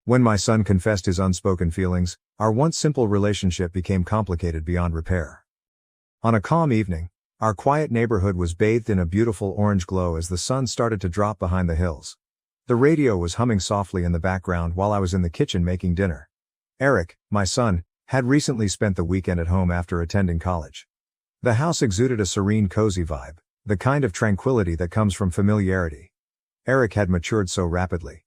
When my son confessed his unspoken feelings, our once simple relationship became complicated beyond repair. On a calm evening, our quiet neighborhood was bathed in a beautiful orange glow as the sun started to drop behind the hills. The radio was humming softly in the background while I was in the kitchen making dinner. Eric, my son, had recently spent the weekend at home after attending college. The house exuded a serene, cozy vibe, the kind of tranquility that comes from familiarity. Eric had matured so rapidly.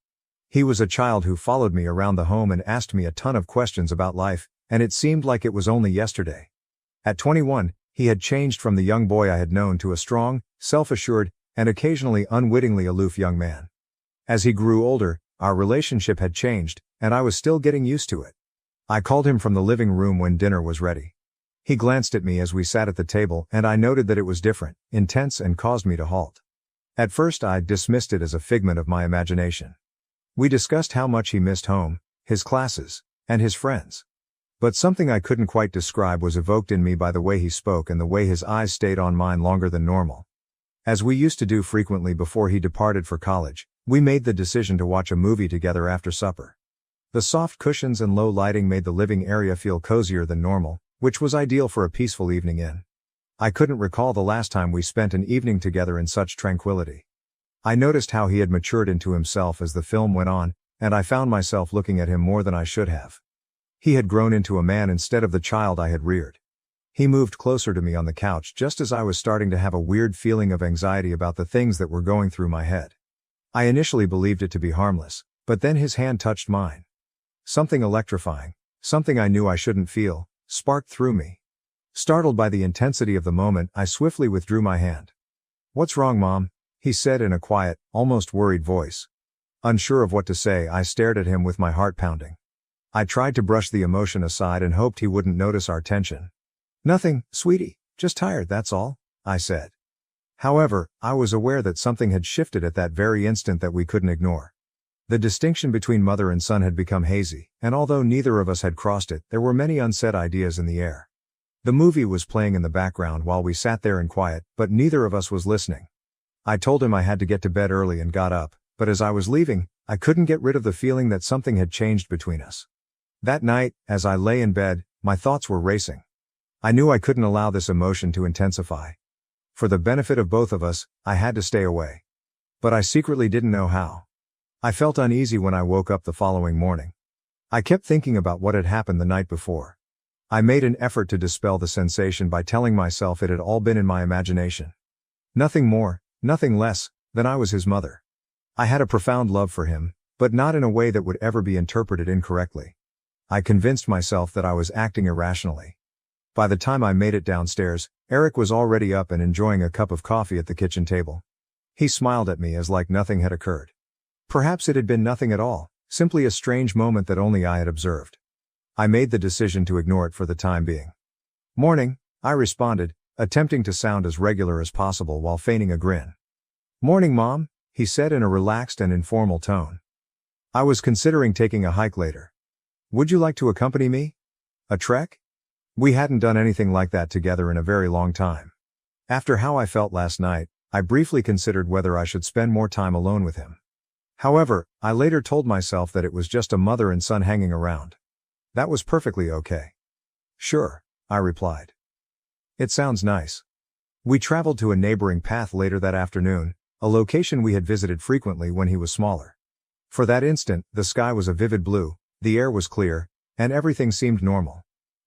He was a child who followed me around the home and asked me a ton of questions about life, and it seemed like it was only yesterday. At 21, he had changed from the young boy I had known to a strong, self-assured, and occasionally unwittingly aloof young man. As he grew older, our relationship had changed, and I was still getting used to it. I called him from the living room when dinner was ready. He glanced at me as we sat at the table, and I noted that it was different, intense, and caused me to halt. At first I dismissed it as a figment of my imagination. We discussed how much he missed home, his classes, and his friends. But something I couldn't quite describe was evoked in me by the way he spoke and the way his eyes stayed on mine longer than normal. As we used to do frequently before he departed for college, we made the decision to watch a movie together after supper. The soft cushions and low lighting made the living area feel cozier than normal, which was ideal for a peaceful evening in. I couldn't recall the last time we spent an evening together in such tranquility. I noticed how he had matured into himself as the film went on, and I found myself looking at him more than I should have. He had grown into a man instead of the child I had reared. He moved closer to me on the couch just as I was starting to have a weird feeling of anxiety about the things that were going through my head. I initially believed it to be harmless, but then his hand touched mine. Something electrifying, something I knew I shouldn't feel, sparked through me. Startled by the intensity of the moment, I swiftly withdrew my hand. "What's wrong, Mom?" he said in a quiet, almost worried voice. Unsure of what to say, I stared at him with my heart pounding. I tried to brush the emotion aside and hoped he wouldn't notice our tension. "Nothing, sweetie, just tired, that's all," I said. However, I was aware that something had shifted at that very instant that we couldn't ignore. The distinction between mother and son had become hazy, and although neither of us had crossed it, there were many unsaid ideas in the air. The movie was playing in the background while we sat there in quiet, but neither of us was listening. I told him I had to get to bed early and got up, but as I was leaving, I couldn't get rid of the feeling that something had changed between us. That night, as I lay in bed, my thoughts were racing. I knew I couldn't allow this emotion to intensify. For the benefit of both of us, I had to stay away. But I secretly didn't know how. I felt uneasy when I woke up the following morning. I kept thinking about what had happened the night before. I made an effort to dispel the sensation by telling myself it had all been in my imagination. Nothing more, nothing less, than I was his mother. I had a profound love for him, but not in a way that would ever be interpreted incorrectly. I convinced myself that I was acting irrationally. By the time I made it downstairs, Eric was already up and enjoying a cup of coffee at the kitchen table. He smiled at me as like nothing had occurred. Perhaps it had been nothing at all, simply a strange moment that only I had observed. I made the decision to ignore it for the time being. "Morning," I responded, attempting to sound as regular as possible while feigning a grin. "Morning, Mom," he said in a relaxed and informal tone. "I was considering taking a hike later. Would you like to accompany me? A trek?" We hadn't done anything like that together in a very long time. After how I felt last night, I briefly considered whether I should spend more time alone with him. However, I later told myself that it was just a mother and son hanging around. That was perfectly okay. "Sure," I replied. "It sounds nice." We traveled to a neighboring path later that afternoon, a location we had visited frequently when he was smaller. For that instant, the sky was a vivid blue, the air was clear, and everything seemed normal.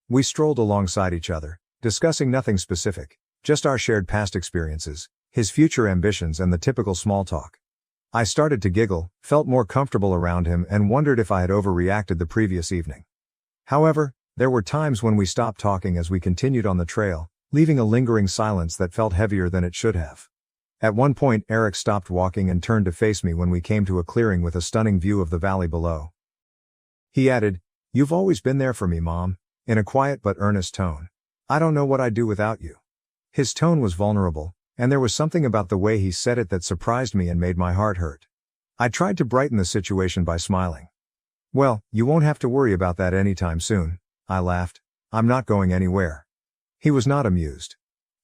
We strolled alongside each other, discussing nothing specific, just our shared past experiences, his future ambitions, and the typical small talk. I started to giggle, felt more comfortable around him, and wondered if I had overreacted the previous evening. However, there were times when we stopped talking as we continued on the trail, leaving a lingering silence that felt heavier than it should have. At one point, Eric stopped walking and turned to face me when we came to a clearing with a stunning view of the valley below. He added, "You've always been there for me, Mom," in a quiet but earnest tone. "I don't know what I'd do without you." His tone was vulnerable, and there was something about the way he said it that surprised me and made my heart hurt. I tried to brighten the situation by smiling. "Well, you won't have to worry about that anytime soon," I laughed. "I'm not going anywhere." He was not amused.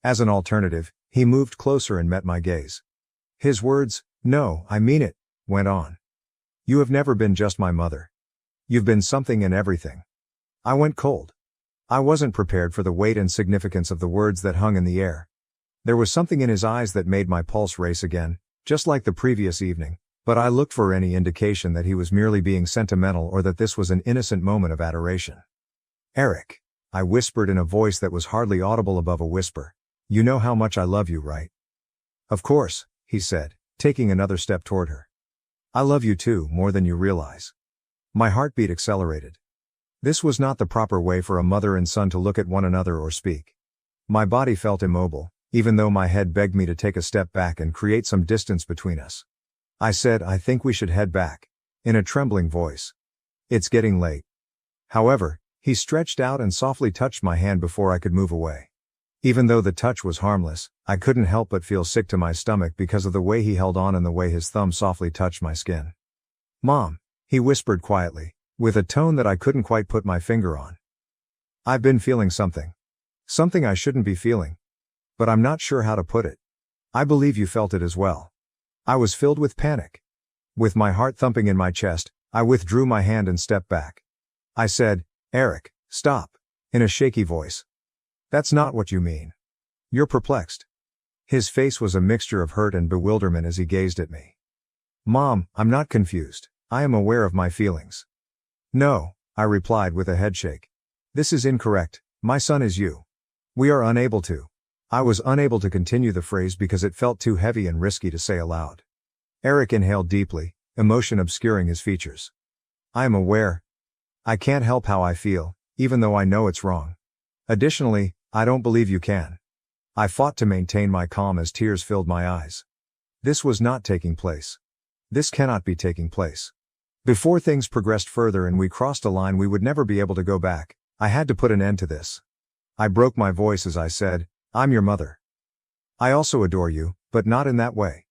As an alternative, he moved closer and met my gaze. His words, "No, I mean it," went on. "You have never been just my mother. You've been something and everything. I went cold. I wasn't prepared for the weight and significance of the words that hung in the air. There was something in his eyes that made my pulse race again, just like the previous evening, but I looked for any indication that he was merely being sentimental or that this was an innocent moment of adoration. Eric, I whispered in a voice that was hardly audible above a whisper. You know how much I love you, right? Of course, he said, taking another step toward her. I love you too, more than you realize. My heartbeat accelerated. This was not the proper way for a mother and son to look at one another or speak. My body felt immobile, even though my head begged me to take a step back and create some distance between us. I said, I think we should head back, in a trembling voice. It's getting late. However, he stretched out and softly touched my hand before I could move away. Even though the touch was harmless, I couldn't help but feel sick to my stomach because of the way he held on and the way his thumb softly touched my skin. Mom, he whispered quietly, with a tone that I couldn't quite put my finger on. I've been feeling something. Something I shouldn't be feeling. But I'm not sure how to put it. I believe you felt it as well. I was filled with panic. With my heart thumping in my chest, I withdrew my hand and stepped back. I said, Eric, stop, in a shaky voice. That's not what you mean. You're perplexed. His face was a mixture of hurt and bewilderment as he gazed at me. Mom, I'm not confused. I am aware of my feelings. No, I replied with a headshake. This is incorrect. My son is you. We are unable to. I was unable to continue the phrase because it felt too heavy and risky to say aloud. Eric inhaled deeply, emotion obscuring his features. I am aware. I can't help how I feel, even though I know it's wrong. Additionally, I don't believe you can. I fought to maintain my calm as tears filled my eyes. This was not taking place. This cannot be taking place. Before things progressed further and we crossed a line we would never be able to go back, I had to put an end to this. I broke my voice as I said, I'm your mother. I also adore you, but not in that way.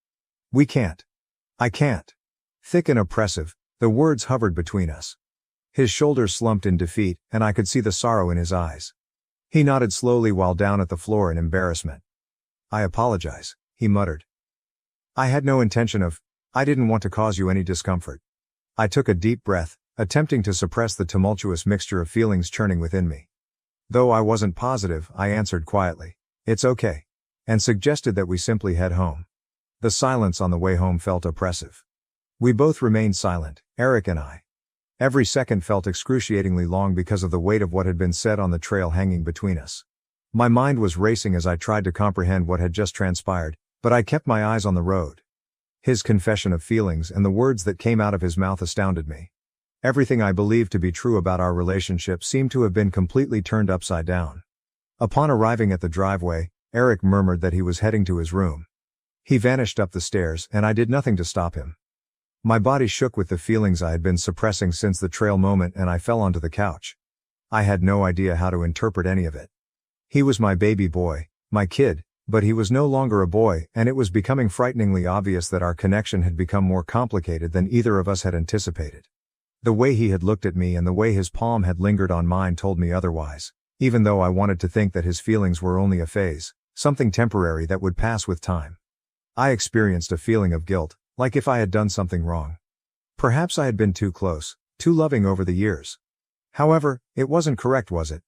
We can't. I can't. Thick and oppressive, the words hovered between us. His shoulders slumped in defeat, and I could see the sorrow in his eyes. He nodded slowly while down at the floor in embarrassment. I apologize, he muttered. I had no intention of. I didn't want to cause you any discomfort. I took a deep breath, attempting to suppress the tumultuous mixture of feelings churning within me. Though I wasn't positive, I answered quietly, it's okay, and suggested that we simply head home. The silence on the way home felt oppressive. We both remained silent, Eric and I. Every second felt excruciatingly long because of the weight of what had been said on the trail hanging between us. My mind was racing as I tried to comprehend what had just transpired, but I kept my eyes on the road. His confession of feelings and the words that came out of his mouth astounded me. Everything I believed to be true about our relationship seemed to have been completely turned upside down. Upon arriving at the driveway, Eric murmured that he was heading to his room. He vanished up the stairs, and I did nothing to stop him. My body shook with the feelings I had been suppressing since the trail moment, and I fell onto the couch. I had no idea how to interpret any of it. He was my baby boy, my kid, but he was no longer a boy, and it was becoming frighteningly obvious that our connection had become more complicated than either of us had anticipated. The way he had looked at me and the way his palm had lingered on mine told me otherwise, even though I wanted to think that his feelings were only a phase, something temporary that would pass with time. I experienced a feeling of guilt, like if I had done something wrong. Perhaps I had been too close, too loving over the years. However, it wasn't correct, was it?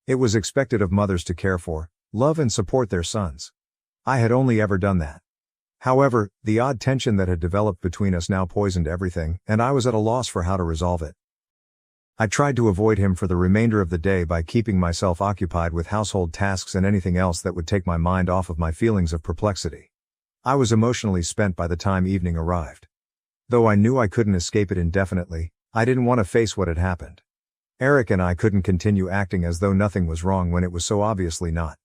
It was expected of mothers to care for, love and support their sons. I had only ever done that. However, the odd tension that had developed between us now poisoned everything, and I was at a loss for how to resolve it. I tried to avoid him for the remainder of the day by keeping myself occupied with household tasks and anything else that would take my mind off of my feelings of perplexity. I was emotionally spent by the time evening arrived. Though I knew I couldn't escape it indefinitely, I didn't want to face what had happened. Eric and I couldn't continue acting as though nothing was wrong when it was so obviously not.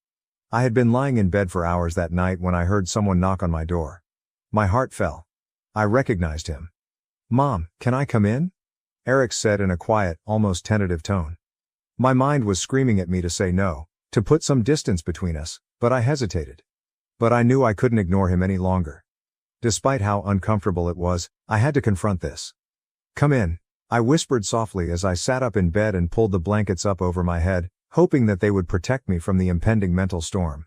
I had been lying in bed for hours that night when I heard someone knock on my door. My heart fell. I recognized him. Mom, can I come in? Eric said in a quiet, almost tentative tone. My mind was screaming at me to say no, to put some distance between us, but I hesitated. But I knew I couldn't ignore him any longer. Despite how uncomfortable it was, I had to confront this. Come in, I whispered softly as I sat up in bed and pulled the blankets up over my head, hoping that they would protect me from the impending mental storm.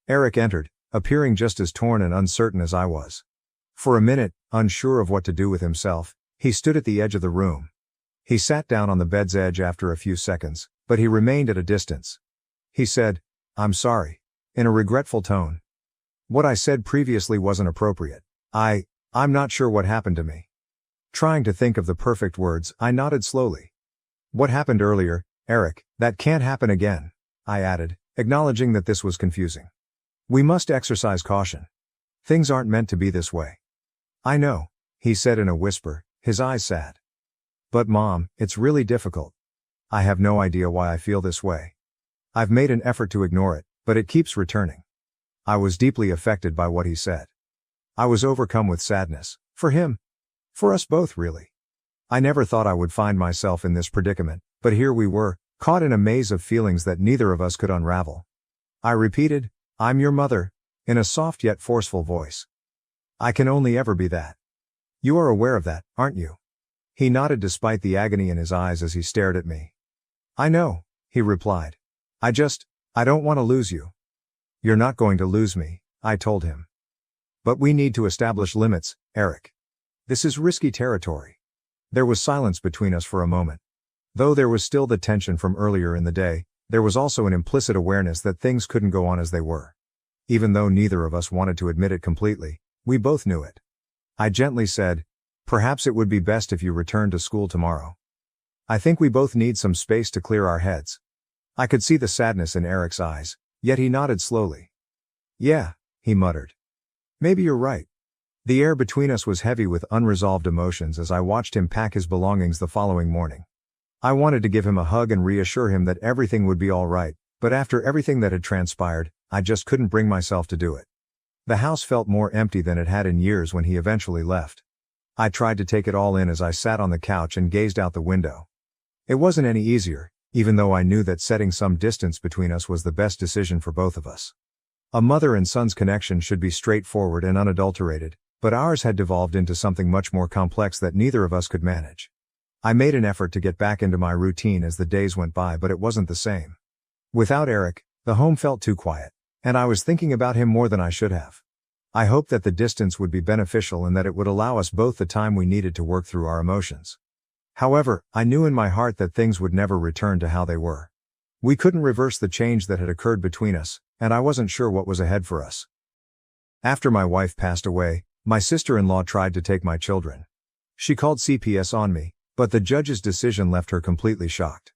Eric entered, appearing just as torn and uncertain as I was. For a minute, unsure of what to do with himself, he stood at the edge of the room. He sat down on the bed's edge after a few seconds, but he remained at a distance. He said, "I'm sorry," in a regretful tone. What I said previously wasn't appropriate. I'm not sure what happened to me. Trying to think of the perfect words, I nodded slowly. "What happened earlier, Eric, that can't happen again," I added, acknowledging that this was confusing. "We must exercise caution. Things aren't meant to be this way." "I know," he said in a whisper, his eyes sad. "But Mom, it's really difficult. I have no idea why I feel this way. I've made an effort to ignore it, but it keeps returning." I was deeply affected by what he said. I was overcome with sadness. For him. For us both, really. I never thought I would find myself in this predicament, but here we were, caught in a maze of feelings that neither of us could unravel. I repeated, "I'm your mother," in a soft yet forceful voice. "I can only ever be that. You are aware of that, aren't you?" He nodded despite the agony in his eyes as he stared at me. "I know," he replied. I don't want to lose you." "You're not going to lose me," I told him. "But we need to establish limits, Eric. This is risky territory." There was silence between us for a moment. Though there was still the tension from earlier in the day, there was also an implicit awareness that things couldn't go on as they were. Even though neither of us wanted to admit it completely, we both knew it. I gently said, "Perhaps it would be best if you returned to school tomorrow. I think we both need some space to clear our heads." I could see the sadness in Eric's eyes, yet he nodded slowly. "Yeah," he muttered. "Maybe you're right." The air between us was heavy with unresolved emotions as I watched him pack his belongings the following morning. I wanted to give him a hug and reassure him that everything would be all right, but after everything that had transpired, I just couldn't bring myself to do it. The house felt more empty than it had in years when he eventually left. I tried to take it all in as I sat on the couch and gazed out the window. It wasn't any easier, even though I knew that setting some distance between us was the best decision for both of us. A mother and son's connection should be straightforward and unadulterated, but ours had devolved into something much more complex that neither of us could manage. I made an effort to get back into my routine as the days went by, but it wasn't the same. Without Eric, the home felt too quiet, and I was thinking about him more than I should have. I hoped that the distance would be beneficial and that it would allow us both the time we needed to work through our emotions. However, I knew in my heart that things would never return to how they were. We couldn't reverse the change that had occurred between us, and I wasn't sure what was ahead for us. After my wife passed away, my sister-in-law tried to take my children. She called CPS on me, but the judge's decision left her completely shocked.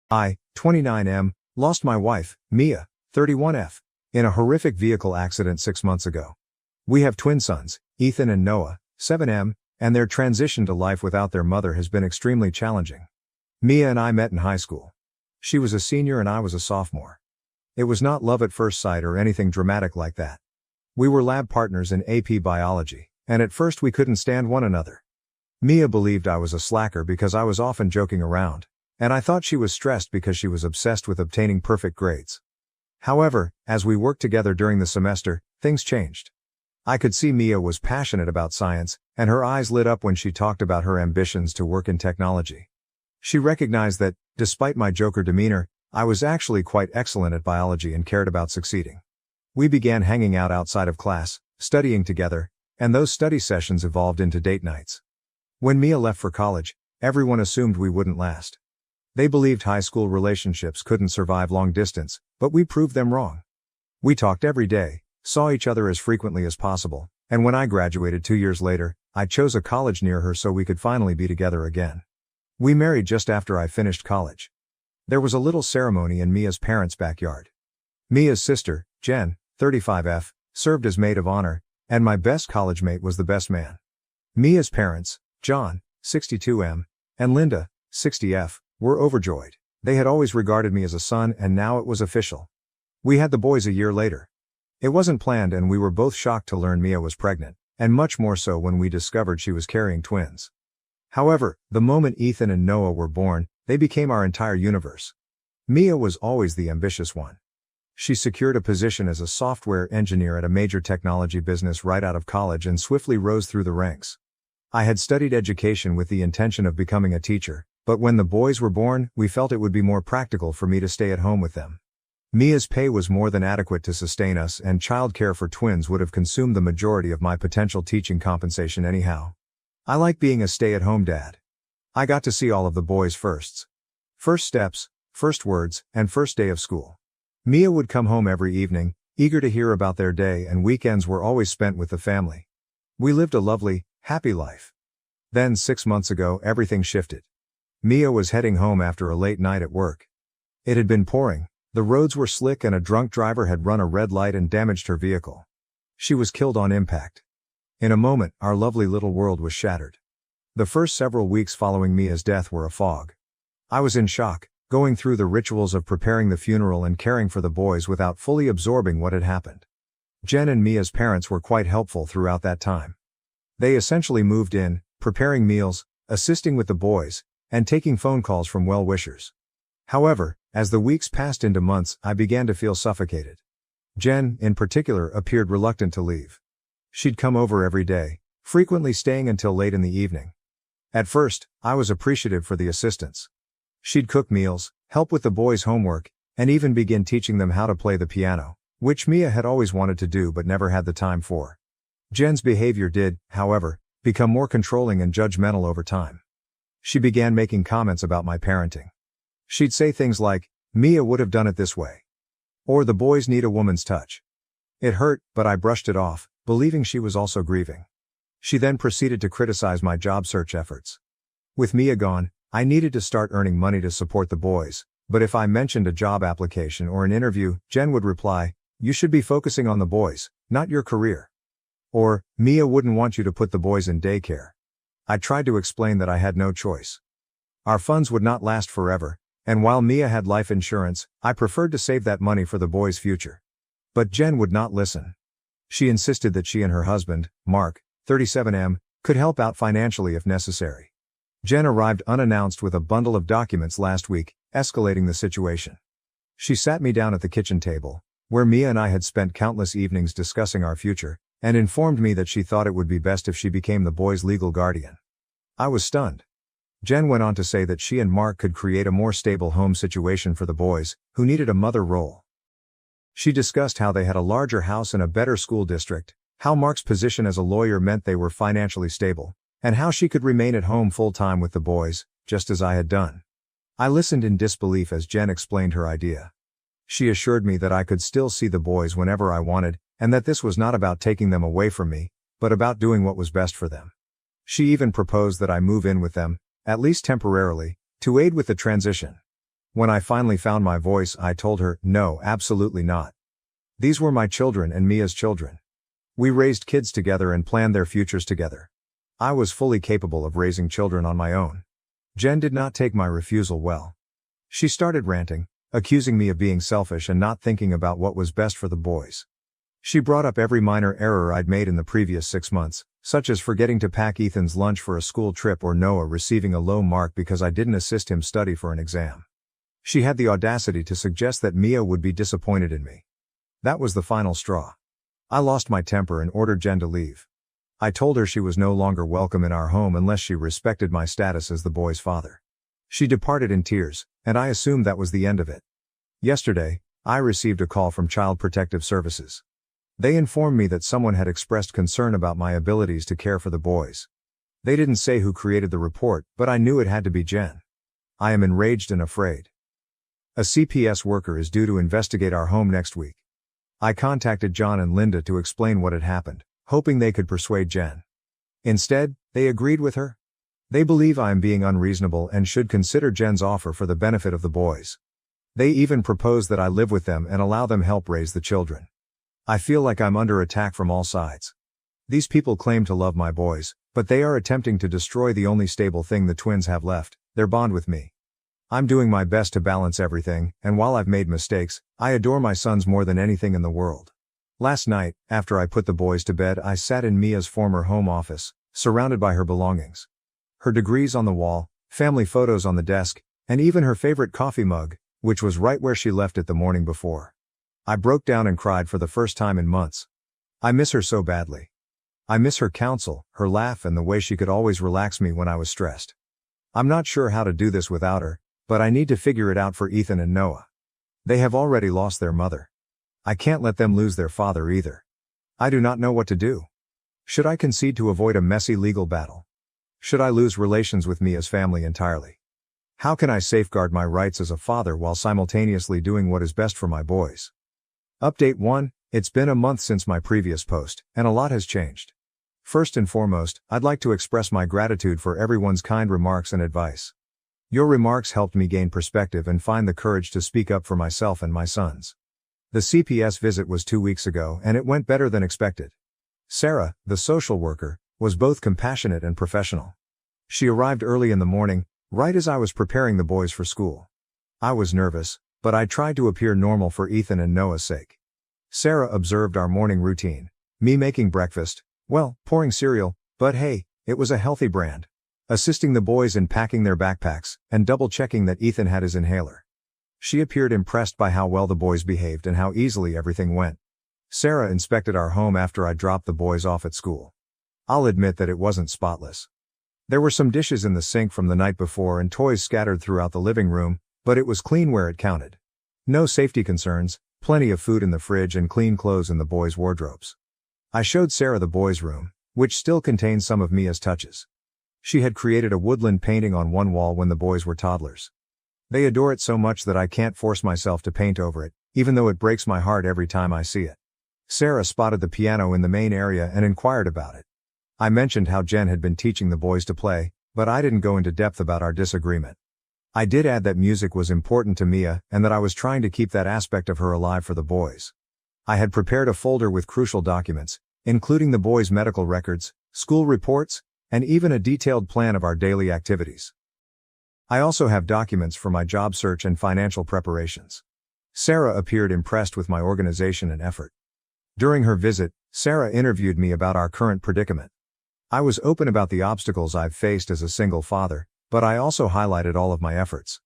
I, 29M, lost my wife, Mia, 31F, in a horrific vehicle accident 6 months ago. We have twin sons, Ethan and Noah, 7M, and their transition to life without their mother has been extremely challenging. Mia and I met in high school. She was a senior and I was a sophomore. It was not love at first sight or anything dramatic like that. We were lab partners in AP biology, and at first we couldn't stand one another. Mia believed I was a slacker because I was often joking around, and I thought she was stressed because she was obsessed with obtaining perfect grades. However, as we worked together during the semester, things changed. I could see Mia was passionate about science, and her eyes lit up when she talked about her ambitions to work in technology. She recognized that, despite my joker demeanor, I was actually quite excellent at biology and cared about succeeding. We began hanging out outside of class, studying together, and those study sessions evolved into date nights. When Mia left for college, everyone assumed we wouldn't last. They believed high school relationships couldn't survive long distance, but we proved them wrong. We talked every day, saw each other as frequently as possible, and when I graduated 2 years later, I chose a college near her so we could finally be together again. We married just after I finished college. There was a little ceremony in Mia's parents' backyard. Mia's sister, Jen, 35F, served as maid of honor, and my best college mate was the best man. Mia's parents, John, 62M, and Linda, 60F, were overjoyed. They had always regarded me as a son and now it was official. We had the boys a year later. It wasn't planned and we were both shocked to learn Mia was pregnant, and much more so when we discovered she was carrying twins. However, the moment Ethan and Noah were born, they became our entire universe. Mia was always the ambitious one. She secured a position as a software engineer at a major technology business right out of college and swiftly rose through the ranks. I had studied education with the intention of becoming a teacher, but when the boys were born, we felt it would be more practical for me to stay at home with them. Mia's pay was more than adequate to sustain us, and childcare for twins would have consumed the majority of my potential teaching compensation anyhow. I like being a stay-at-home dad. I got to see all of the boys' firsts. First steps, first words, and first day of school. Mia would come home every evening, eager to hear about their day, and weekends were always spent with the family. We lived a lovely, happy life. Then 6 months ago everything shifted. Mia was heading home after a late night at work. It had been pouring, the roads were slick, and a drunk driver had run a red light and damaged her vehicle. She was killed on impact. In a moment, our lovely little world was shattered. The first several weeks following Mia's death were a fog. I was in shock, going through the rituals of preparing the funeral and caring for the boys without fully absorbing what had happened. Jen and Mia's parents were quite helpful throughout that time. They essentially moved in, preparing meals, assisting with the boys, and taking phone calls from well-wishers. However, as the weeks passed into months, I began to feel suffocated. Jen, in particular, appeared reluctant to leave. She'd come over every day, frequently staying until late in the evening. At first, I was appreciative for the assistance. She'd cook meals, help with the boys' homework, and even begin teaching them how to play the piano, which Mia had always wanted to do but never had the time for. Jen's behavior did, however, become more controlling and judgmental over time. She began making comments about my parenting. She'd say things like, "Mia would have done it this way," or "the boys need a woman's touch." It hurt, but I brushed it off, believing she was also grieving. She then proceeded to criticize my job search efforts. With Mia gone, I needed to start earning money to support the boys, but if I mentioned a job application or an interview, Jen would reply, "You should be focusing on the boys, not your career." Or, "Mia wouldn't want you to put the boys in daycare." I tried to explain that I had no choice. Our funds would not last forever, and while Mia had life insurance, I preferred to save that money for the boys' future. But Jen would not listen. She insisted that she and her husband, Mark, 37M, could help out financially if necessary. Jen arrived unannounced with a bundle of documents last week, escalating the situation. She sat me down at the kitchen table, where Mia and I had spent countless evenings discussing our future, and informed me that she thought it would be best if she became the boys' legal guardian. I was stunned. Jen went on to say that she and Mark could create a more stable home situation for the boys, who needed a mother role. She discussed how they had a larger house and a better school district, how Mark's position as a lawyer meant they were financially stable, and how she could remain at home full-time with the boys, just as I had done. I listened in disbelief as Jen explained her idea. She assured me that I could still see the boys whenever I wanted, and that this was not about taking them away from me, but about doing what was best for them. She even proposed that I move in with them, at least temporarily, to aid with the transition. When I finally found my voice, I told her, no, absolutely not. These were my children and Mia's children. We raised kids together and planned their futures together. I was fully capable of raising children on my own. Jen did not take my refusal well. She started ranting, accusing me of being selfish and not thinking about what was best for the boys. She brought up every minor error I'd made in the previous 6 months, such as forgetting to pack Ethan's lunch for a school trip or Noah receiving a low mark because I didn't assist him study for an exam. She had the audacity to suggest that Mia would be disappointed in me. That was the final straw. I lost my temper and ordered Jen to leave. I told her she was no longer welcome in our home unless she respected my status as the boy's father. She departed in tears, and I assumed that was the end of it. Yesterday, I received a call from Child Protective Services. They informed me that someone had expressed concern about my abilities to care for the boys. They didn't say who created the report, but I knew it had to be Jen. I am enraged and afraid. A CPS worker is due to investigate our home next week. I contacted John and Linda to explain what had happened, hoping they could persuade Jen. Instead, they agreed with her. They believe I am being unreasonable and should consider Jen's offer for the benefit of the boys. They even propose that I live with them and allow them help raise the children. I feel like I'm under attack from all sides. These people claim to love my boys, but they are attempting to destroy the only stable thing the twins have left, their bond with me. I'm doing my best to balance everything, and while I've made mistakes, I adore my sons more than anything in the world. Last night, after I put the boys to bed, I sat in Mia's former home office, surrounded by her belongings. Her degrees on the wall, family photos on the desk, and even her favorite coffee mug, which was right where she left it the morning before. I broke down and cried for the first time in months. I miss her so badly. I miss her counsel, her laugh, and the way she could always relax me when I was stressed. I'm not sure how to do this without her, but I need to figure it out for Ethan and Noah. They have already lost their mother. I can't let them lose their father either. I do not know what to do. Should I concede to avoid a messy legal battle? Should I lose relations with Mia's family entirely? How can I safeguard my rights as a father while simultaneously doing what is best for my boys? Update 1. It's been a month since my previous post, and a lot has changed. First and foremost, I'd like to express my gratitude for everyone's kind remarks and advice. Your remarks helped me gain perspective and find the courage to speak up for myself and my sons. The CPS visit was 2 weeks ago and it went better than expected. Sarah, the social worker, was both compassionate and professional. She arrived early in the morning, right as I was preparing the boys for school. I was nervous, but I tried to appear normal for Ethan and Noah's sake. Sarah observed our morning routine, me making breakfast, well, pouring cereal, but hey, it was a healthy brand. Assisting the boys in packing their backpacks, and double-checking that Ethan had his inhaler. She appeared impressed by how well the boys behaved and how easily everything went. Sarah inspected our home after I dropped the boys off at school. I'll admit that it wasn't spotless. There were some dishes in the sink from the night before and toys scattered throughout the living room, but it was clean where it counted. No safety concerns, plenty of food in the fridge and clean clothes in the boys' wardrobes. I showed Sarah the boys' room, which still contained some of Mia's touches. She had created a woodland painting on one wall when the boys were toddlers. They adore it so much that I can't force myself to paint over it, even though it breaks my heart every time I see it. Sarah spotted the piano in the main area and inquired about it. I mentioned how Jen had been teaching the boys to play, but I didn't go into depth about our disagreement. I did add that music was important to Mia and that I was trying to keep that aspect of her alive for the boys. I had prepared a folder with crucial documents, including the boys' medical records, school reports, and even a detailed plan of our daily activities. I also have documents for my job search and financial preparations. Sarah appeared impressed with my organization and effort. During her visit, Sarah interviewed me about our current predicament. I was open about the obstacles I've faced as a single father, but I also highlighted all of my efforts.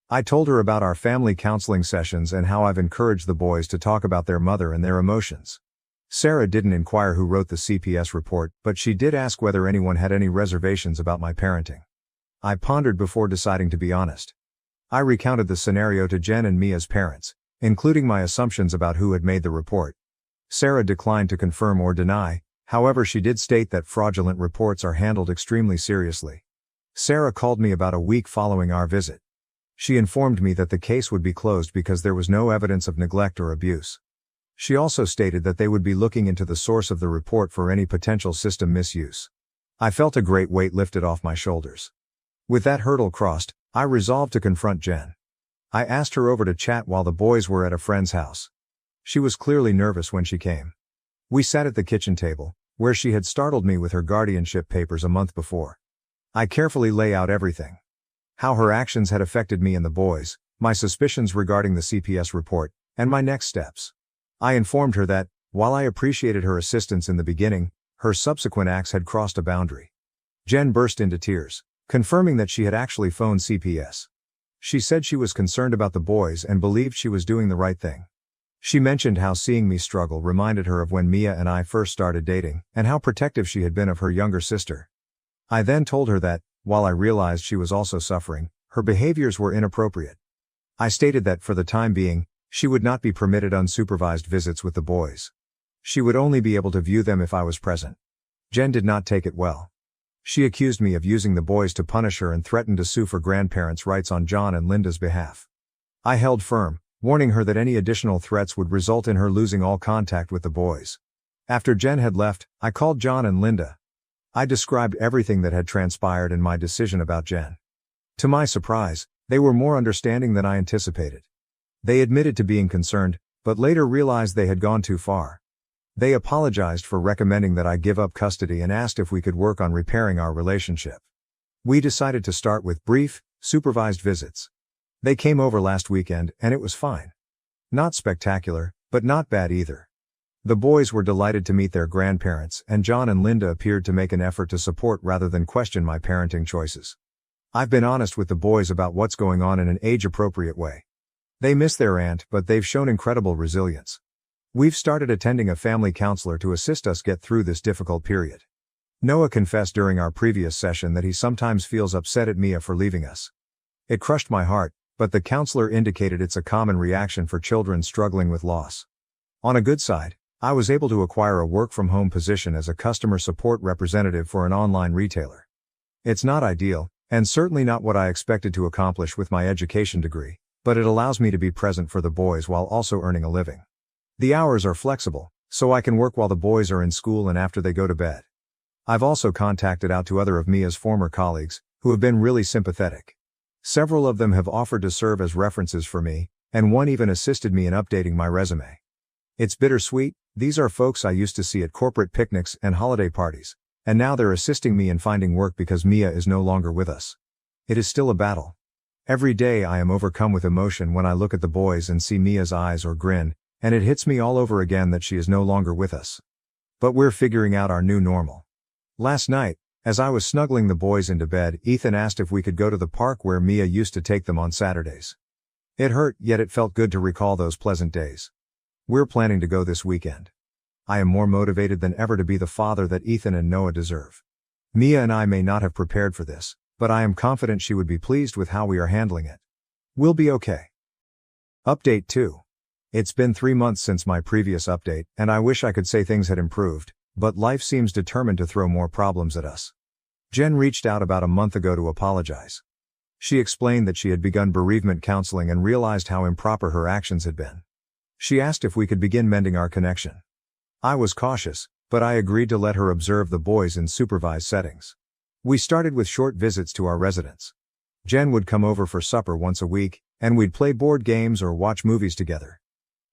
I told her about our family counseling sessions and how I've encouraged the boys to talk about their mother and their emotions. Sarah didn't inquire who wrote the CPS report, but she did ask whether anyone had any reservations about my parenting. I pondered before deciding to be honest. I recounted the scenario to Jen and Mia's parents, including my assumptions about who had made the report. Sarah declined to confirm or deny, however she did state that fraudulent reports are handled extremely seriously. Sarah called me about a week following our visit. She informed me that the case would be closed because there was no evidence of neglect or abuse. She also stated that they would be looking into the source of the report for any potential system misuse. I felt a great weight lifted off my shoulders. With that hurdle crossed, I resolved to confront Jen. I asked her over to chat while the boys were at a friend's house. She was clearly nervous when she came. We sat at the kitchen table, where she had startled me with her guardianship papers a month before. I carefully lay out everything. How her actions had affected me and the boys, my suspicions regarding the CPS report, and my next steps. I informed her that, while I appreciated her assistance in the beginning, her subsequent acts had crossed a boundary. Jen burst into tears, confirming that she had actually phoned CPS. She said she was concerned about the boys and believed she was doing the right thing. She mentioned how seeing me struggle reminded her of when Mia and I first started dating, and how protective she had been of her younger sister. I then told her that, while I realized she was also suffering, her behaviors were inappropriate. I stated that for the time being, she would not be permitted unsupervised visits with the boys. She would only be able to view them if I was present. Jen did not take it well. She accused me of using the boys to punish her and threatened to sue for grandparents' rights on John and Linda's behalf. I held firm, warning her that any additional threats would result in her losing all contact with the boys. After Jen had left, I called John and Linda. I described everything that had transpired and my decision about Jen. To my surprise, they were more understanding than I anticipated. They admitted to being concerned, but later realized they had gone too far. They apologized for recommending that I give up custody and asked if we could work on repairing our relationship. We decided to start with brief, supervised visits. They came over last weekend, and it was fine. Not spectacular, but not bad either. The boys were delighted to meet their grandparents, and John and Linda appeared to make an effort to support rather than question my parenting choices. I've been honest with the boys about what's going on in an age-appropriate way. They miss their aunt, but they've shown incredible resilience. We've started attending a family counselor to assist us get through this difficult period. Noah confessed during our previous session that he sometimes feels upset at Mia for leaving us. It crushed my heart, but the counselor indicated it's a common reaction for children struggling with loss. On a good side, I was able to acquire a work-from-home position as a customer support representative for an online retailer. It's not ideal, and certainly not what I expected to accomplish with my education degree, but it allows me to be present for the boys while also earning a living. The hours are flexible, so I can work while the boys are in school and after they go to bed. I've also contacted out to other of Mia's former colleagues, who have been really sympathetic. Several of them have offered to serve as references for me, and one even assisted me in updating my resume. It's bittersweet. These are folks I used to see at corporate picnics and holiday parties, and now they're assisting me in finding work because Mia is no longer with us. It is still a battle. Every day I am overcome with emotion when I look at the boys and see Mia's eyes or grin, and it hits me all over again that she is no longer with us. But we're figuring out our new normal. Last night, as I was snuggling the boys into bed, Ethan asked if we could go to the park where Mia used to take them on Saturdays. It hurt, yet it felt good to recall those pleasant days. We're planning to go this weekend. I am more motivated than ever to be the father that Ethan and Noah deserve. Mia and I may not have prepared for this, but I am confident she would be pleased with how we are handling it. We'll be okay. Update 2. It's been 3 months since my previous update, and I wish I could say things had improved, but life seems determined to throw more problems at us. Jen reached out about a month ago to apologize. She explained that she had begun bereavement counseling and realized how improper her actions had been. She asked if we could begin mending our connection. I was cautious, but I agreed to let her observe the boys in supervised settings. We started with short visits to our residence. Jen would come over for supper once a week, and we'd play board games or watch movies together.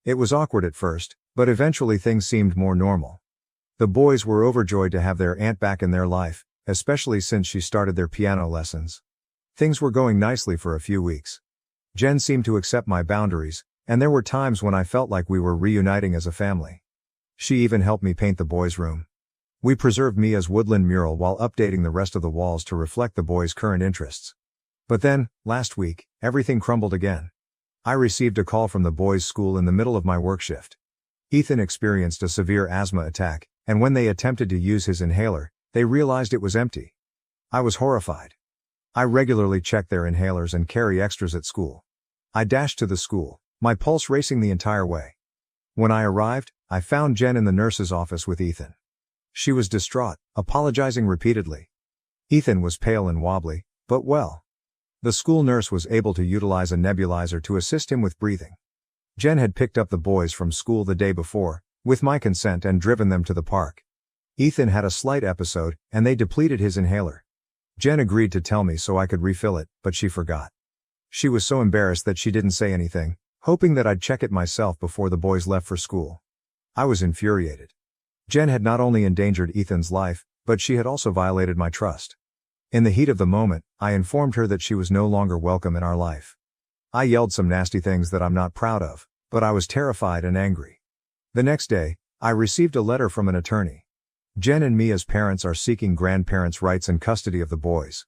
It was awkward at first, but eventually things seemed more normal. The boys were overjoyed to have their aunt back in their life, especially since she started their piano lessons. Things were going nicely for a few weeks. Jen seemed to accept my boundaries, and there were times when I felt like we were reuniting as a family. She even helped me paint the boys' room. We preserved Mia's woodland mural while updating the rest of the walls to reflect the boys' current interests. But then, last week, everything crumbled again. I received a call from the boys' school in the middle of my work shift. Ethan experienced a severe asthma attack, and when they attempted to use his inhaler, they realized it was empty. I was horrified. I regularly check their inhalers and carry extras at school. I dashed to the school, my pulse racing the entire way. When I arrived, I found Jen in the nurse's office with Ethan. She was distraught, apologizing repeatedly. Ethan was pale and wobbly, but well. The school nurse was able to utilize a nebulizer to assist him with breathing. Jen had picked up the boys from school the day before, with my consent, and driven them to the park. Ethan had a slight episode, and they depleted his inhaler. Jen agreed to tell me so I could refill it, but she forgot. She was so embarrassed that she didn't say anything, hoping that I'd check it myself before the boys left for school. I was infuriated. Jen had not only endangered Ethan's life, but she had also violated my trust. In the heat of the moment, I informed her that she was no longer welcome in our life. I yelled some nasty things that I'm not proud of, but I was terrified and angry. The next day, I received a letter from an attorney. Jen and Mia's parents are seeking grandparents' rights and custody of the boys.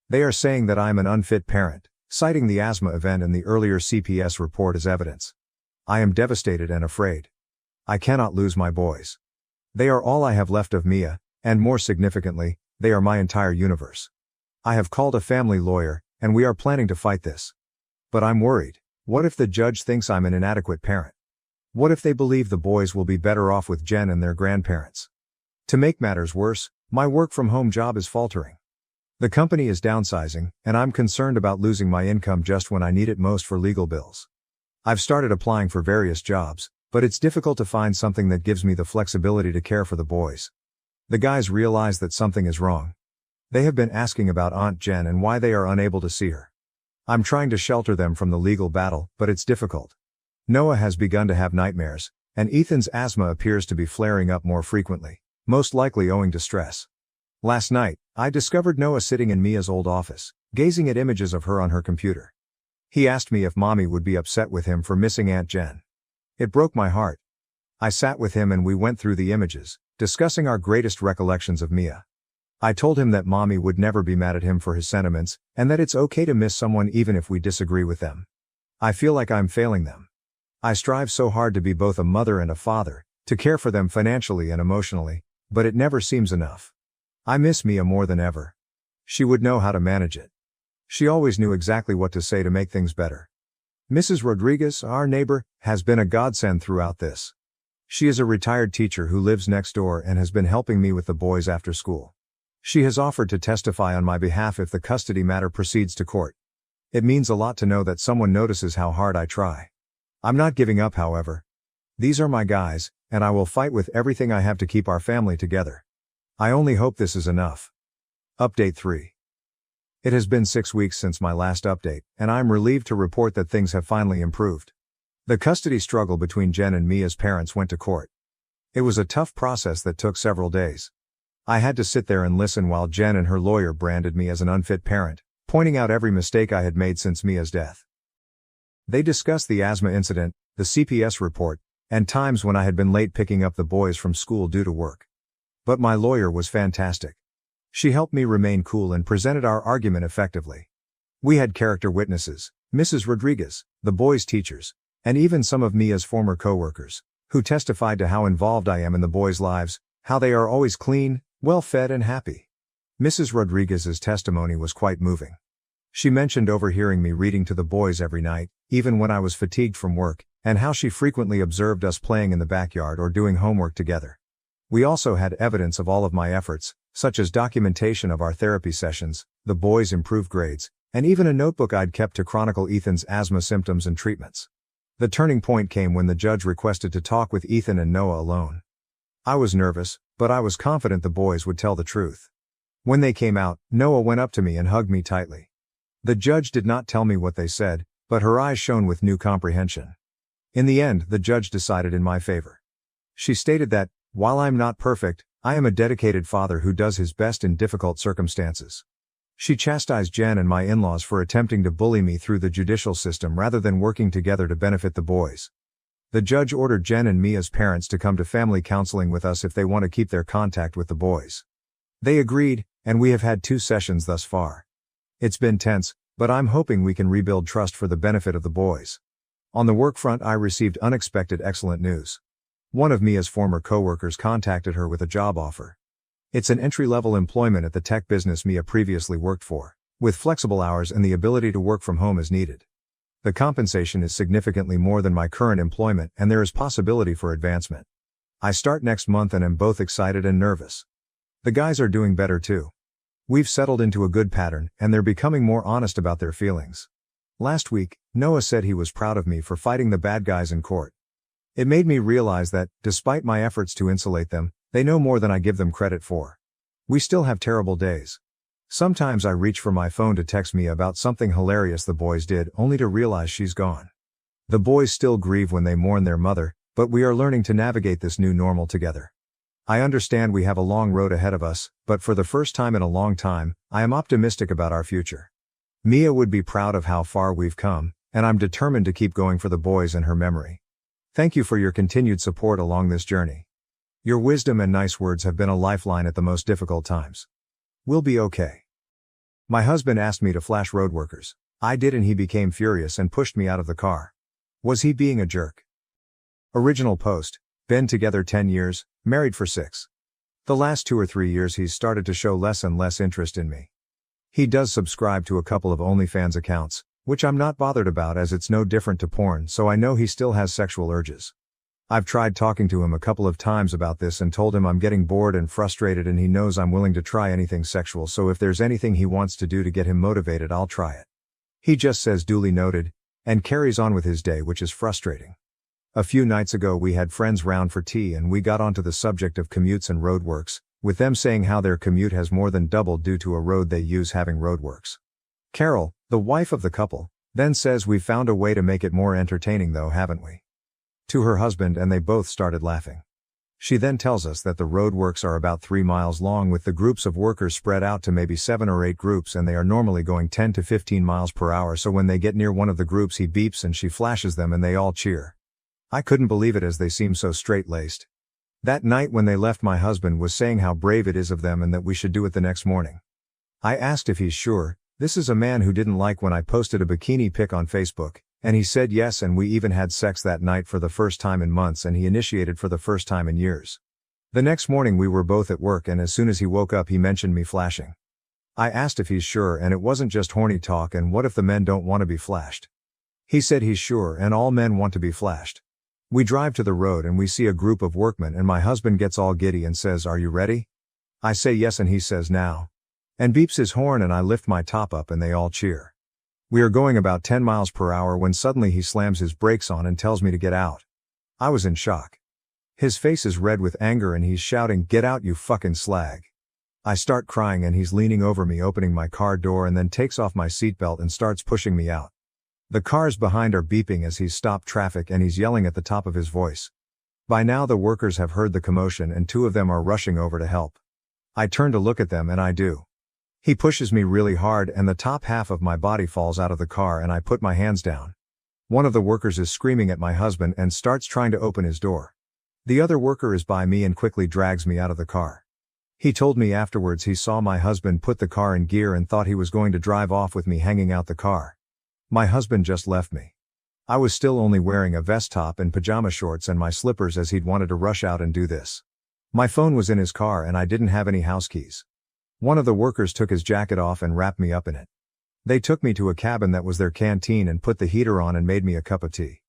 They are saying that I'm an unfit parent, citing the asthma event and the earlier CPS report as evidence. I am devastated and afraid. I cannot lose my boys. They are all I have left of Mia, and more significantly, they are my entire universe. I have called a family lawyer, and we are planning to fight this. But I'm worried. What if the judge thinks I'm an inadequate parent? What if they believe the boys will be better off with Jen and their grandparents? To make matters worse, my work-from-home job is faltering. The company is downsizing, and I'm concerned about losing my income just when I need it most for legal bills. I've started applying for various jobs, but it's difficult to find something that gives me the flexibility to care for the boys. The guys realize that something is wrong. They have been asking about Aunt Jen and why they are unable to see her. I'm trying to shelter them from the legal battle, but it's difficult. Noah has begun to have nightmares, and Ethan's asthma appears to be flaring up more frequently, most likely owing to stress. Last night, I discovered Noah sitting in Mia's old office, gazing at images of her on her computer. He asked me if Mommy would be upset with him for missing Aunt Jen. It broke my heart. I sat with him and we went through the images, discussing our greatest recollections of Mia. I told him that Mommy would never be mad at him for his sentiments, and that it's okay to miss someone even if we disagree with them. I feel like I'm failing them. I strive so hard to be both a mother and a father, to care for them financially and emotionally, but it never seems enough. I miss Mia more than ever. She would know how to manage it. She always knew exactly what to say to make things better. Mrs. Rodriguez, our neighbor, has been a godsend throughout this. She is a retired teacher who lives next door and has been helping me with the boys after school. She has offered to testify on my behalf if the custody matter proceeds to court. It means a lot to know that someone notices how hard I try. I'm not giving up, however. These are my guys, and I will fight with everything I have to keep our family together. I only hope this is enough. Update 3. It has been 6 weeks since my last update, and I'm relieved to report that things have finally improved. The custody struggle between Jen and Mia's parents went to court. It was a tough process that took several days. I had to sit there and listen while Jen and her lawyer branded me as an unfit parent, pointing out every mistake I had made since Mia's death. They discussed the asthma incident, the CPS report, and times when I had been late picking up the boys from school due to work. But my lawyer was fantastic. She helped me remain cool and presented our argument effectively. We had character witnesses, Mrs. Rodriguez, the boys' teachers, and even some of Mia's former co-workers, who testified to how involved I am in the boys' lives, how they are always clean, well-fed and happy. Mrs. Rodriguez's testimony was quite moving. She mentioned overhearing me reading to the boys every night, even when I was fatigued from work, and how she frequently observed us playing in the backyard or doing homework together. We also had evidence of all of my efforts, such as documentation of our therapy sessions, the boys' improved grades, and even a notebook I'd kept to chronicle Ethan's asthma symptoms and treatments. The turning point came when the judge requested to talk with Ethan and Noah alone. I was nervous, but I was confident the boys would tell the truth. When they came out, Noah went up to me and hugged me tightly. The judge did not tell me what they said, but her eyes shone with new comprehension. In the end, the judge decided in my favor. She stated that, while I'm not perfect, I am a dedicated father who does his best in difficult circumstances. She chastised Jen and my in-laws for attempting to bully me through the judicial system rather than working together to benefit the boys. The judge ordered Jen and Mia's parents to come to family counseling with us if they want to keep their contact with the boys. They agreed, and we have had 2 sessions thus far. It's been tense, but I'm hoping we can rebuild trust for the benefit of the boys. On the work front, I received unexpected excellent news. One of Mia's former co-workers contacted her with a job offer. It's an entry-level employment at the tech business Mia previously worked for, with flexible hours and the ability to work from home as needed. The compensation is significantly more than my current employment and there is possibility for advancement. I start next month and am both excited and nervous. The guys are doing better too. We've settled into a good pattern and they're becoming more honest about their feelings. Last week, Noah said he was proud of me for fighting the bad guys in court. It made me realize that, despite my efforts to insulate them, they know more than I give them credit for. We still have terrible days. Sometimes I reach for my phone to text Mia about something hilarious the boys did, only to realize she's gone. The boys still grieve when they mourn their mother, but we are learning to navigate this new normal together. I understand we have a long road ahead of us, but for the first time in a long time, I am optimistic about our future. Mia would be proud of how far we've come, and I'm determined to keep going for the boys and her memory. Thank you for your continued support along this journey. Your wisdom and nice words have been a lifeline at the most difficult times. We'll be okay. My husband asked me to flash road workers. I did and he became furious and pushed me out of the car. Was he being a jerk? Original post, been together 10 years, married for 6. The last 2 or 3 years he's started to show less and less interest in me. He does subscribe to a couple of OnlyFans accounts, which I'm not bothered about as it's no different to porn, so I know he still has sexual urges. I've tried talking to him a couple of times about this and told him I'm getting bored and frustrated and he knows I'm willing to try anything sexual, so if there's anything he wants to do to get him motivated, I'll try it. He just says duly noted, and carries on with his day, which is frustrating. A few nights ago we had friends round for tea and we got onto the subject of commutes and roadworks, with them saying how their commute has more than doubled due to a road they use having roadworks. Carol, the wife of the couple, then says we've found a way to make it more entertaining though, haven't we? To her husband, and they both started laughing. She then tells us that the roadworks are about 3 miles long with the groups of workers spread out to maybe 7 or 8 groups and they are normally going 10 to 15 miles per hour, so when they get near one of the groups he beeps and she flashes them and they all cheer. I couldn't believe it as they seem so straight-laced. That night when they left, my husband was saying how brave it is of them and that we should do it the next morning. I asked if he's sure. This is a man who didn't like when I posted a bikini pic on Facebook, and he said yes, and we even had sex that night for the first time in months and he initiated for the first time in years. The next morning we were both at work and as soon as he woke up he mentioned me flashing. I asked if he's sure and it wasn't just horny talk and what if the men don't want to be flashed. He said he's sure and all men want to be flashed. We drive to the road and we see a group of workmen and my husband gets all giddy and says, "Are you ready?" I say yes and he says now. And beeps his horn and I lift my top up and they all cheer. We are going about 10 miles per hour when suddenly he slams his brakes on and tells me to get out. I was in shock. His face is red with anger and he's shouting, "Get out, you fucking slag." I start crying and he's leaning over me opening my car door and then takes off my seatbelt and starts pushing me out. The cars behind are beeping as he's stopped traffic and he's yelling at the top of his voice. By now the workers have heard the commotion and 2 of them are rushing over to help. I turn to look at them and I do. He pushes me really hard and the top half of my body falls out of the car and I put my hands down. One of the workers is screaming at my husband and starts trying to open his door. The other worker is by me and quickly drags me out of the car. He told me afterwards he saw my husband put the car in gear and thought he was going to drive off with me hanging out the car. My husband just left me. I was still only wearing a vest top and pajama shorts and my slippers as he'd wanted to rush out and do this. My phone was in his car and I didn't have any house keys. One of the workers took his jacket off and wrapped me up in it. They took me to a cabin that was their canteen and put the heater on and made me a cup of tea.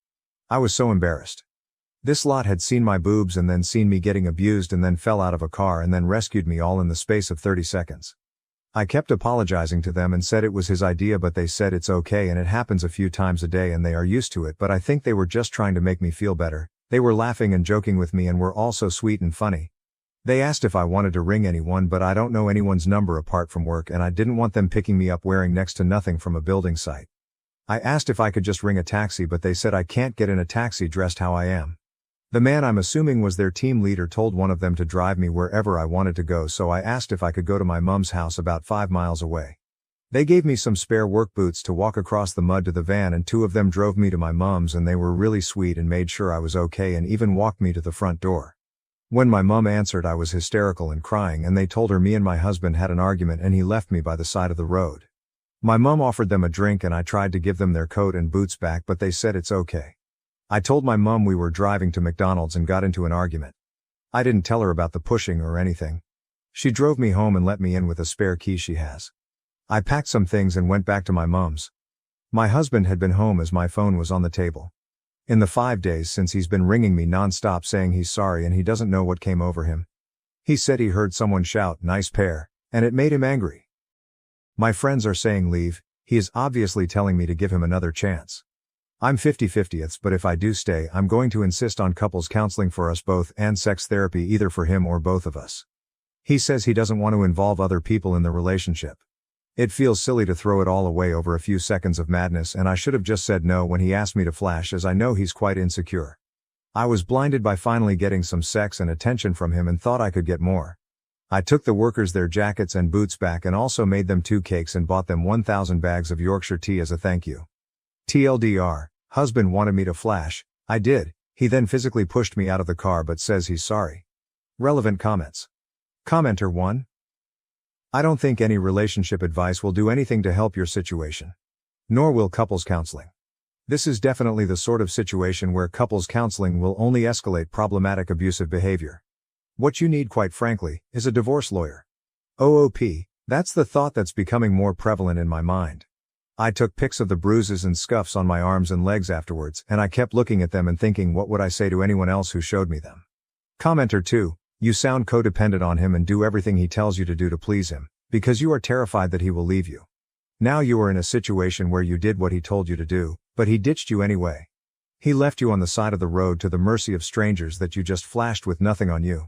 I was so embarrassed. This lot had seen my boobs and then seen me getting abused and then fell out of a car and then rescued me all in the space of 30 seconds. I kept apologizing to them and said it was his idea but they said it's okay and it happens a few times a day and they are used to it but I think they were just trying to make me feel better. They were laughing and joking with me and were all so sweet and funny. They asked if I wanted to ring anyone but I don't know anyone's number apart from work and I didn't want them picking me up wearing next to nothing from a building site. I asked if I could just ring a taxi but they said I can't get in a taxi dressed how I am. The man I'm assuming was their team leader told one of them to drive me wherever I wanted to go so I asked if I could go to my mom's house about 5 miles away. They gave me some spare work boots to walk across the mud to the van and 2 of them drove me to my mom's and they were really sweet and made sure I was okay and even walked me to the front door. When my mom answered I was hysterical and crying and they told her me and my husband had an argument and he left me by the side of the road. My mom offered them a drink and I tried to give them their coat and boots back but they said it's okay. I told my mom we were driving to McDonald's and got into an argument. I didn't tell her about the pushing or anything. She drove me home and let me in with a spare key she has. I packed some things and went back to my mom's. My husband had been home as my phone was on the table. In the 5 days since he's been ringing me non-stop saying he's sorry and he doesn't know what came over him. He said he heard someone shout, "Nice pair," and it made him angry. My friends are saying leave, he is obviously telling me to give him another chance. I'm 50-50ths but if I do stay I'm going to insist on couples counseling for us both and sex therapy either for him or both of us. He says he doesn't want to involve other people in the relationship. It feels silly to throw it all away over a few seconds of madness and I should have just said no when he asked me to flash as I know he's quite insecure. I was blinded by finally getting some sex and attention from him and thought I could get more. I took the workers their jackets and boots back and also made them 2 cakes and bought them 1,000 bags of Yorkshire tea as a thank you. TLDR. Husband wanted me to flash, I did, he then physically pushed me out of the car but says he's sorry. Relevant comments. Commenter 1. I don't think any relationship advice will do anything to help your situation. Nor will couples counseling. This is definitely the sort of situation where couples counseling will only escalate problematic abusive behavior. What you need quite frankly, is a divorce lawyer. OOP, that's the thought that's becoming more prevalent in my mind. I took pics of the bruises and scuffs on my arms and legs afterwards and I kept looking at them and thinking what would I say to anyone else who showed me them. Commenter 2, you sound codependent on him and do everything he tells you to do to please him, because you are terrified that he will leave you. Now you are in a situation where you did what he told you to do, but he ditched you anyway. He left you on the side of the road to the mercy of strangers that you just flashed with nothing on you.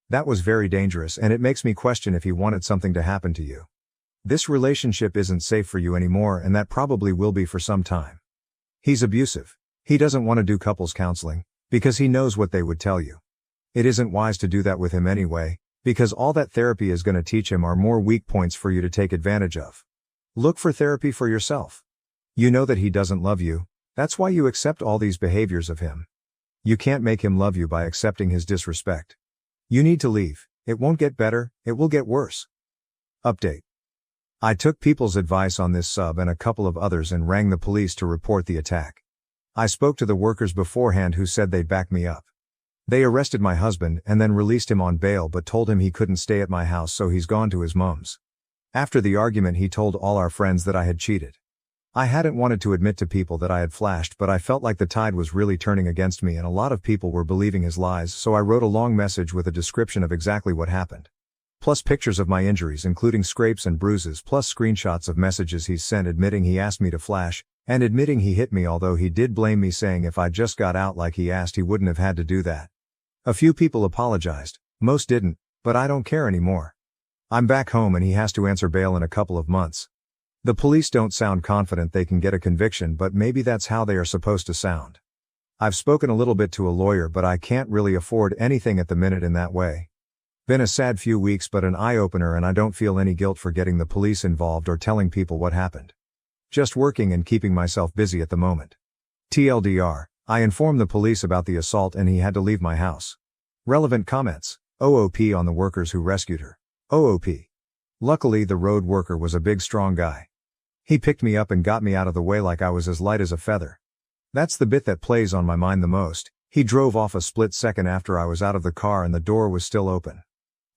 That was very dangerous and it makes me question if he wanted something to happen to you. This relationship isn't safe for you anymore and that probably will be for some time. He's abusive. He doesn't want to do couples counseling, because he knows what they would tell you. It isn't wise to do that with him anyway, because all that therapy is going to teach him are more weak points for you to take advantage of. Look for therapy for yourself. You know that he doesn't love you, that's why you accept all these behaviors of him. You can't make him love you by accepting his disrespect. You need to leave, it won't get better, it will get worse. Update. I took people's advice on this sub and a couple of others and rang the police to report the attack. I spoke to the workers beforehand who said they'd back me up. They arrested my husband and then released him on bail but told him he couldn't stay at my house so he's gone to his mom's. After the argument he told all our friends that I had cheated. I hadn't wanted to admit to people that I had flashed but I felt like the tide was really turning against me and a lot of people were believing his lies so I wrote a long message with a description of exactly what happened. Plus pictures of my injuries including scrapes and bruises plus screenshots of messages he's sent admitting he asked me to flash, and admitting he hit me although he did blame me saying if I just got out like he asked he wouldn't have had to do that. A few people apologized, most didn't, but I don't care anymore. I'm back home and he has to answer bail in a couple of months. The police don't sound confident they can get a conviction but maybe that's how they are supposed to sound. I've spoken a little bit to a lawyer but I can't really afford anything at the minute in that way. Been a sad few weeks but an eye-opener and I don't feel any guilt for getting the police involved or telling people what happened. Just working and keeping myself busy at the moment. TLDR, I informed the police about the assault and he had to leave my house. Relevant comments. OOP on the workers who rescued her. OOP. Luckily the road worker was a big strong guy. He picked me up and got me out of the way like I was as light as a feather. That's the bit that plays on my mind the most. He drove off a split second after I was out of the car and the door was still open.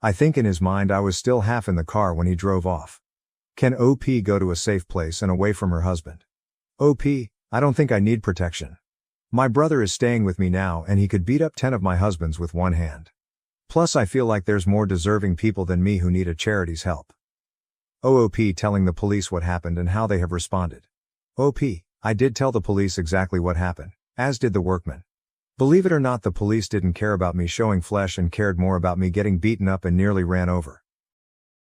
I think in his mind I was still half in the car when he drove off. Can OP go to a safe place and away from her husband? OP, I don't think I need protection. My brother is staying with me now and he could beat up 10 of my husbands with one hand. Plus I feel like there's more deserving people than me who need a charity's help. OOP telling the police what happened and how they have responded. OP, I did tell the police exactly what happened, as did the workmen. Believe it or not the police didn't care about me showing flesh and cared more about me getting beaten up and nearly ran over.